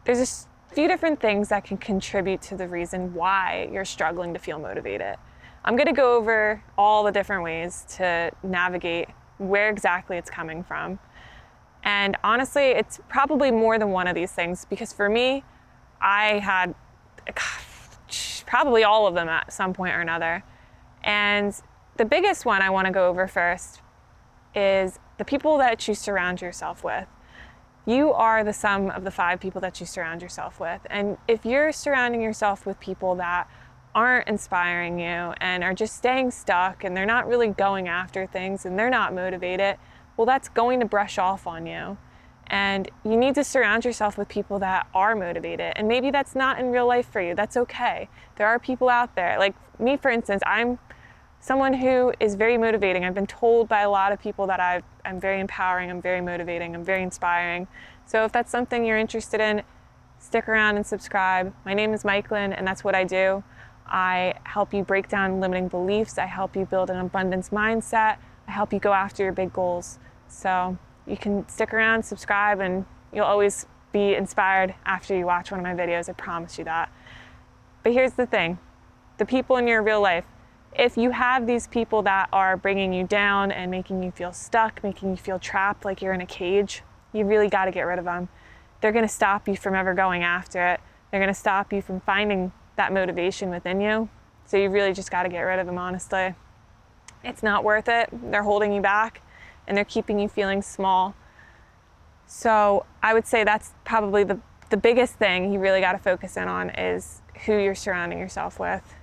there's a few different things that can contribute to the reason why you're struggling to feel motivated. I'm going to go over all the different ways to navigate where exactly it's coming from. And honestly, it's probably more than one of these things, because for me, I had probably all of them at some point or another. And the biggest one I want to go over first is the people that you surround yourself with. You are the sum of the 5 people that you surround yourself with. And if you're surrounding yourself with people that aren't inspiring you and are just staying stuck and they're not really going after things and they're not motivated, well, that's going to brush off on you. And you need to surround yourself with people that are motivated. And maybe that's not in real life for you. That's okay. There are people out there. Like me, for instance, I'm someone who is very motivating. I've been told by a lot of people that I'm very empowering, I'm very motivating, I'm very inspiring. So if that's something you're interested in, stick around and subscribe. My name is Maiklin, and that's what I do. I help you break down limiting beliefs. I help you build an abundance mindset. I help you go after your big goals. So you can stick around, subscribe, and you'll always be inspired after you watch one of my videos. I promise you that. But here's the thing, the people in your real life, if you have these people that are bringing you down and making you feel stuck, making you feel trapped like you're in a cage, you really got to get rid of them. They're going to stop you from ever going after it. They're going to stop you from finding that motivation within you. So you really just got to get rid of them, honestly. It's not worth it. They're holding you back and they're keeping you feeling small. So I would say that's probably the biggest thing you really got to focus in on, is who you're surrounding yourself with.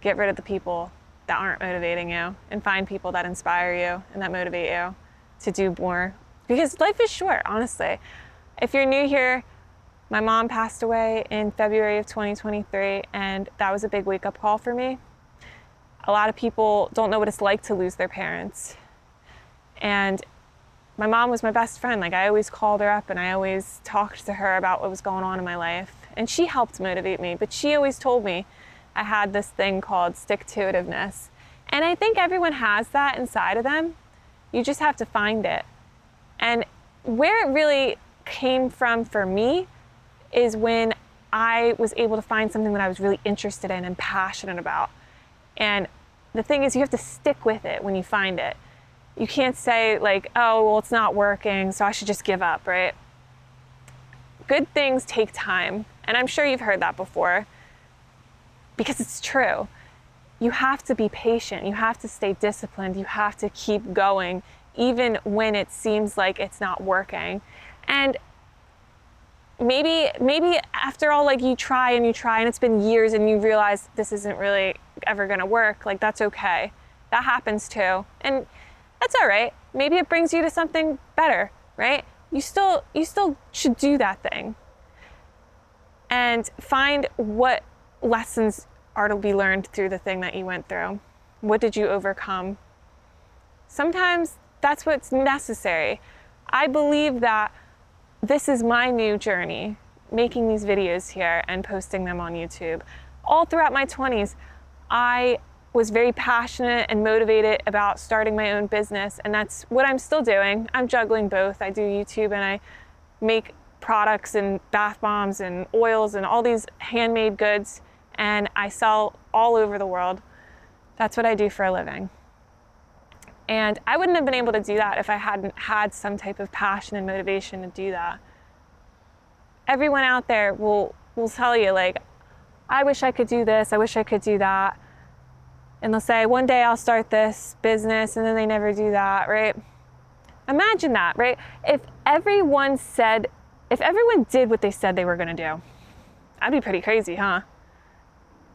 Get rid of the people that aren't motivating you and find people that inspire you and that motivate you to do more. Because life is short, honestly. If you're new here, my mom passed away in February of 2023, and that was a big wake-up call for me. A lot of people don't know what it's like to lose their parents. And my mom was my best friend. Like, I always called her up and I always talked to her about what was going on in my life. And she helped motivate me, but she always told me I had this thing called stick-to-itiveness. And I think everyone has that inside of them. You just have to find it. And where it really came from for me is when I was able to find something that I was really interested in and passionate about. And the thing is, you have to stick with it when you find it. You can't say like, oh, well, it's not working, so I should just give up, right? Good things take time. And I'm sure you've heard that before, because it's true. You have to be patient. You have to stay disciplined. You have to keep going, even when it seems like it's not working. And maybe after all, like, you try and it's been years and you realize this isn't really ever gonna work. Like, that's okay. That happens too. And that's all right. Maybe it brings you to something better, right? You still should do that thing. And find what lessons are to be learned through the thing that you went through. What did you overcome? Sometimes that's what's necessary. I believe that this is my new journey, making these videos here and posting them on YouTube. All throughout my 20s, I was very passionate and motivated about starting my own business, and that's what I'm still doing. I'm juggling both. I do YouTube and I make products and bath bombs and oils and all these handmade goods, and I sell all over the world. That's what I do for a living. And I wouldn't have been able to do that if I hadn't had some type of passion and motivation to do that. Everyone out there will tell you, like, I wish I could do this, I wish I could do that. And they'll say, one day I'll start this business, and then they never do that, right? Imagine that, right? If everyone did what they said they were gonna do, that'd be pretty crazy, huh?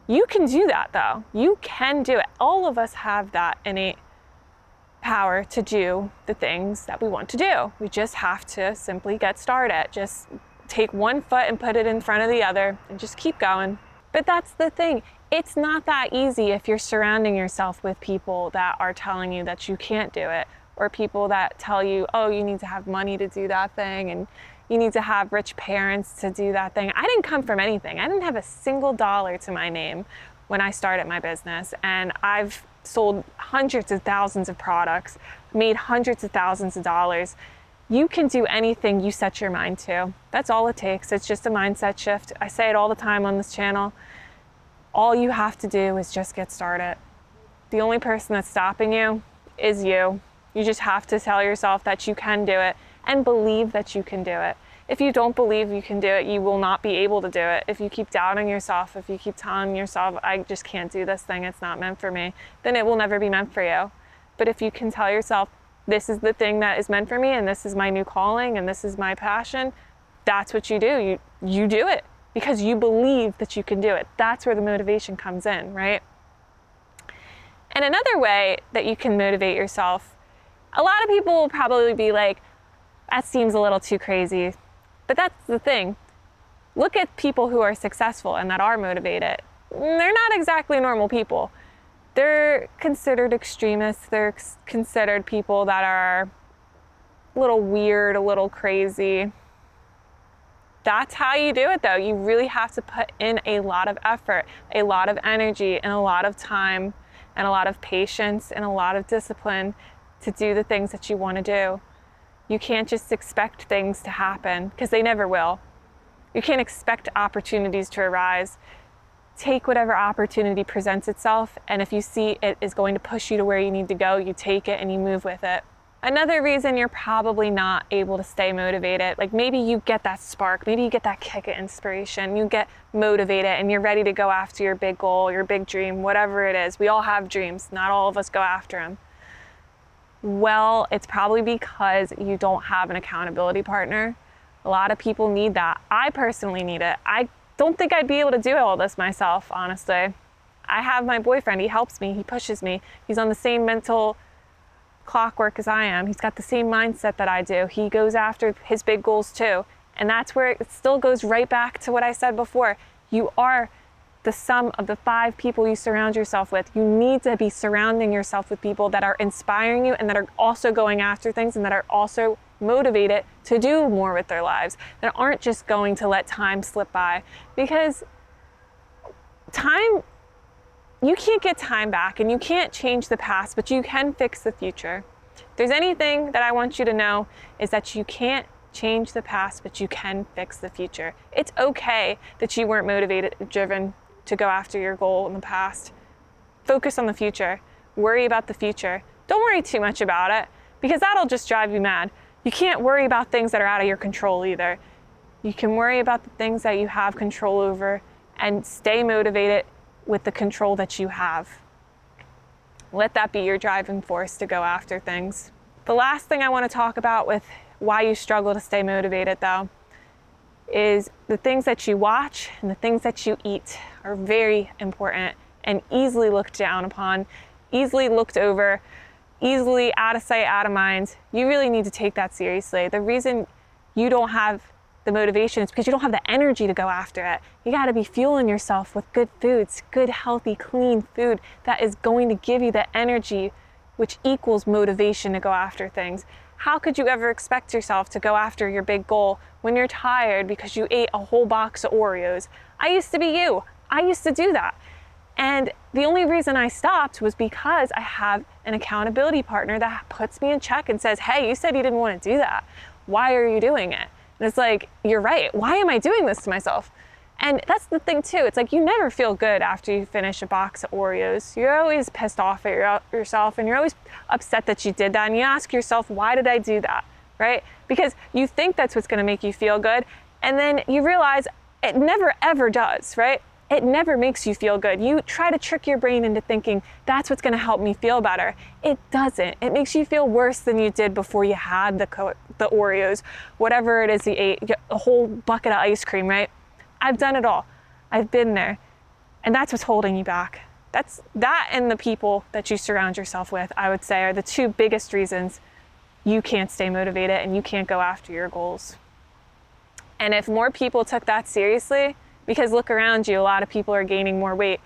You can do that though. You can do it. All of us have that innate power to do the things that we want to do. We just have to simply get started. Just take one foot and put it in front of the other and just keep going. But that's the thing. It's not that easy if you're surrounding yourself with people that are telling you that you can't do it, or people that tell you, oh, you need to have money to do that thing, and you need to have rich parents to do that thing. I didn't come from anything. I didn't have a single dollar to my name when I started my business, and I've sold hundreds of thousands of products, made hundreds of thousands of dollars, You can do anything you set your mind to. That's all it takes. It's just a mindset shift. I say it all the time on this channel. All you have to do is just get started. The only person that's stopping you is you. You just have to tell yourself that you can do it and believe that you can do it. If you don't believe you can do it, you will not be able to do it. If you keep doubting yourself, if you keep telling yourself, I just can't do this thing, it's not meant for me, then it will never be meant for you. But if you can tell yourself, this is the thing that is meant for me, and this is my new calling, and this is my passion, that's what you do. You do it because you believe that you can do it. That's where the motivation comes in, right? And another way that you can motivate yourself, a lot of people will probably be like, that seems a little too crazy. But that's the thing. Look at people who are successful and that are motivated. They're not exactly normal people. They're considered extremists. They're considered people that are a little weird, a little crazy. That's how you do it though. You really have to put in a lot of effort, a lot of energy, and a lot of time, and a lot of patience, and a lot of discipline to do the things that you want to do. You can't just expect things to happen because they never will. You can't expect opportunities to arise. Take whatever opportunity presents itself, and if you see it is going to push you to where you need to go, you take it and you move with it. Another reason you're probably not able to stay motivated, like maybe you get that spark, maybe you get that kick of inspiration, you get motivated and you're ready to go after your big goal, your big dream, whatever it is. We all have dreams, not all of us go after them. Well, it's probably because you don't have an accountability partner. A lot of people need that. I personally need it. I don't think I'd be able to do all this myself, honestly. I have my boyfriend. He helps me. He pushes me. He's on the same mental clockwork as I am. He's got the same mindset that I do. He goes after his big goals too. And that's where it still goes right back to what I said before. You are the sum of the 5 people you surround yourself with. You need to be surrounding yourself with people that are inspiring you and that are also going after things and that are also motivated to do more with their lives, that aren't just going to let time slip by. Because time, you can't get time back and you can't change the past, but you can fix the future. If there's anything that I want you to know is that you can't change the past, but you can fix the future. It's okay that you weren't motivated, driven to go after your goal in the past. Focus on the future. Worry about the future. Don't worry too much about it because that'll just drive you mad. You can't worry about things that are out of your control either. You can worry about the things that you have control over and stay motivated with the control that you have. Let that be your driving force to go after things. The last thing I want to talk about with why you struggle to stay motivated though is the things that you watch and the things that you eat are very important and easily looked down upon, easily looked over, easily out of sight, out of mind. You really need to take that seriously. The reason you don't have the motivation is because you don't have the energy to go after it. You got to be fueling yourself with good foods, good, healthy, clean food that is going to give you the energy, which equals motivation to go after things. How could you ever expect yourself to go after your big goal when you're tired because you ate a whole box of Oreos? I used to be you. I used to do that. And the only reason I stopped was because I have an accountability partner that puts me in check and says, hey, you said you didn't want to do that. Why are you doing it? And it's like, you're right. Why am I doing this to myself? And that's the thing too. It's like you never feel good after you finish a box of Oreos. You're always pissed off at yourself and you're always upset that you did that. And you ask yourself, why did I do that? Right? Because you think that's what's going to make you feel good. And then you realize it never ever does, right? It never makes you feel good. You try to trick your brain into thinking that's what's going to help me feel better. It doesn't. It makes you feel worse than you did before you had the Oreos, whatever it is you ate, a whole bucket of ice cream, right? I've done it all. I've been there. And that's what's holding you back. That and the people that you surround yourself with, I would say, are the 2 biggest reasons you can't stay motivated and you can't go after your goals. And if more people took that seriously, because look around you, a lot of people are gaining more weight.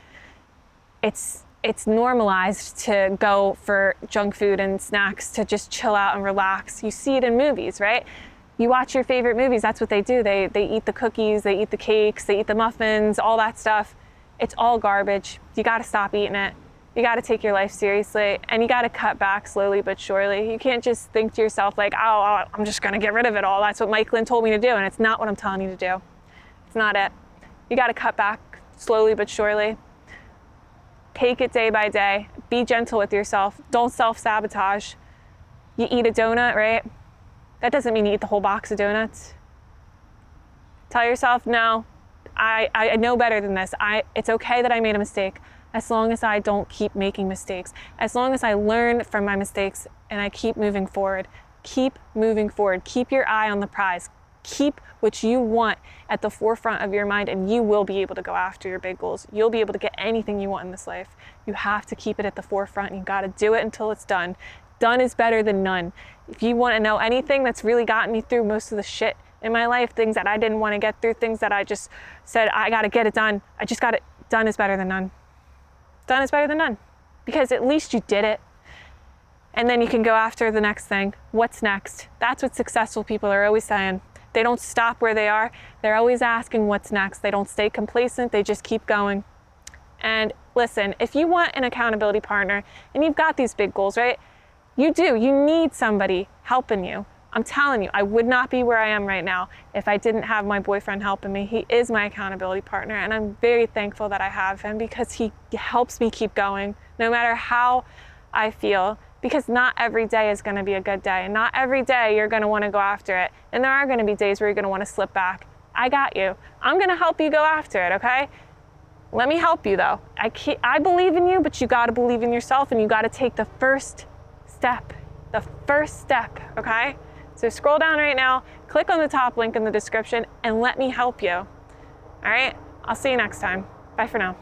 It's normalized to go for junk food and snacks to just chill out and relax. You see it in movies, right? You watch your favorite movies, that's what they do. They eat the cookies, they eat the cakes, they eat the muffins, all that stuff. It's all garbage. You gotta stop eating it. You got to take your life seriously, and you got to cut back slowly but surely. You can't just think to yourself like, oh, I'm just going to get rid of it all. That's what Mike Lynn told me to do, and it's not what I'm telling you to do. It's not it. You got to cut back slowly but surely. Take it day by day. Be gentle with yourself. Don't self-sabotage. You eat a donut, right? That doesn't mean you eat the whole box of donuts. Tell yourself, no, I know better than this. It's okay that I made a mistake, as long as I don't keep making mistakes. As long as I learn from my mistakes and I keep moving forward. Keep moving forward. Keep your eye on the prize. Keep what you want at the forefront of your mind, and you will be able to go after your big goals. You'll be able to get anything you want in this life. You have to keep it at the forefront, and you got to do it until it's done. Done is better than none. If you want to know anything that's really gotten me through most of the shit in my life, things that I didn't want to get through, things that I just said, I got to get it done. I just got it done is better than none. Done is better than none, because at least you did it. And then you can go after the next thing. What's next? That's what successful people are always saying. They don't stop where they are. They're always asking what's next. They don't stay complacent. They just keep going. And listen, if you want an accountability partner and you've got these big goals, right? You do. You need somebody helping you. I'm telling you, I would not be where I am right now if I didn't have my boyfriend helping me. He is my accountability partner, and I'm very thankful that I have him, because he helps me keep going no matter how I feel. Because not every day is going to be a good day. And not every day you're going to want to go after it. And there are going to be days where you're going to want to slip back. I got you. I'm going to help you go after it, okay? Let me help you, though. I believe in you, but you got to believe in yourself, and you got to take the first step. The first step, okay? So scroll down right now, click on the top link in the description, and let me help you. All right? I'll see you next time. Bye for now.